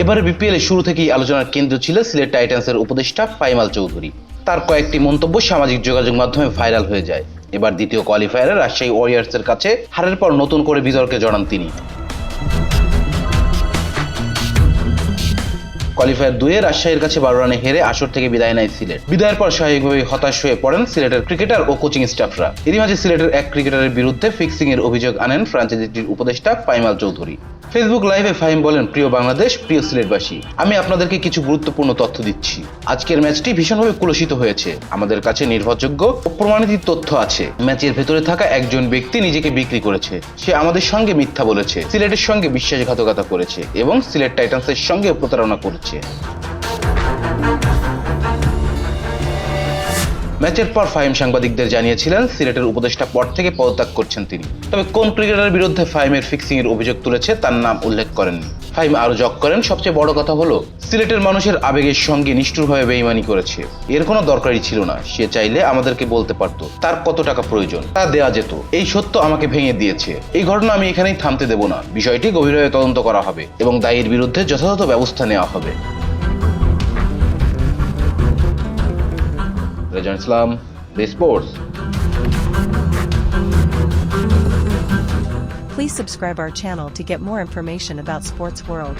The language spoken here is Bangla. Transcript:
এবারে বিপিএল এর শুরু থেকেই আলোচনার কেন্দ্র ছিল সিলেট টাইটান্সের উপদেষ্টা ফাহিম আল চৌধুরী। তার কয়েকটি মন্তব্য সামাজিক যোগাযোগ মাধ্যমে ভাইরাল হয়ে যায়। এবার দ্বিতীয় কোয়ালিফায়ারে রাজশাহী ওয়ারিয়র্সের কাছে হারের পর নতুন করে বিতর্কে জড়ান তিনি। কোয়ালিফায়ার 2-এ রাজশাহীর কাছে 12 রানে হেরে আসর থেকে বিদায় নেয় সিলেট। বিদায়ের পর স্বাভাবিকভাবেই হতাশ হয়ে পড়েন সিলেটের ক্রিকেটার ও কোচিং স্টাফরা। এরই মাঝে সিলেটের এক ক্রিকেটারের বিরুদ্ধে ফিক্সিং এর অভিযোগ আনেন ফ্র্যাঞ্চাইজিটির উপদেষ্টা ফাহিম আল চৌধুরী। ফেসবুক লাইভে ফাহিম বলেন, প্রিয় বাংলাদেশ, প্রিয় সিলেটবাসী, আমি আপনাদেরকে কিছু গুরুত্বপূর্ণ তথ্য দিচ্ছি। আজকের ম্যাচটি ভীষণভাবে কুলসিত হয়েছে। আমাদের কাছে নির্ভরযোগ্য ও প্রমাণিত তথ্য আছে। ম্যাচের ভেতরে থাকা একজন ব্যক্তি নিজেকে বিক্রি করেছে। সে আমাদের সঙ্গে মিথ্যা বলেছে, সিলেটের সঙ্গে বিশ্বাসঘাতকতা করেছে এবং সিলেট টাইটান্সের সঙ্গে প্রতারণা করেছে। ম্যাচের পর ফাহিম সাংবাদিকদের জানিয়েছিলেন সিলেটের উপদেষ্টা পদ থেকে পদত্যাগ করছেন তিনি। তবে কোন ক্রিকেটারের বিরুদ্ধে ফাহিমের ফিক্সিং এর অভিযোগ তুলেছে তার নাম উল্লেখ করেননি। ফাহিম আরো যোগ করেন, সবচেয়ে বড় কথা হলো সিলেটের মানুষের আবেগের সঙ্গে নিষ্ঠুরভাবে বেইমানি করেছে। এর কোনো দরকারই ছিল না। সে চাইলে আমাদেরকে বলতে পারতো তার কত টাকা প্রয়োজন, তা দেওয়া যেত। এই সত্য আমাকে ভেঙে দিয়েছে। এই ঘটনা আমি এখানেই থামতে দেব না। বিষয়টি গভীরভাবে তদন্ত করা হবে এবং দায়ীর বিরুদ্ধে যথাযথ ব্যবস্থা নেওয়া হবে। রেজান ইসলাম, The Sports. Please subscribe our channel to get more information about Sports World.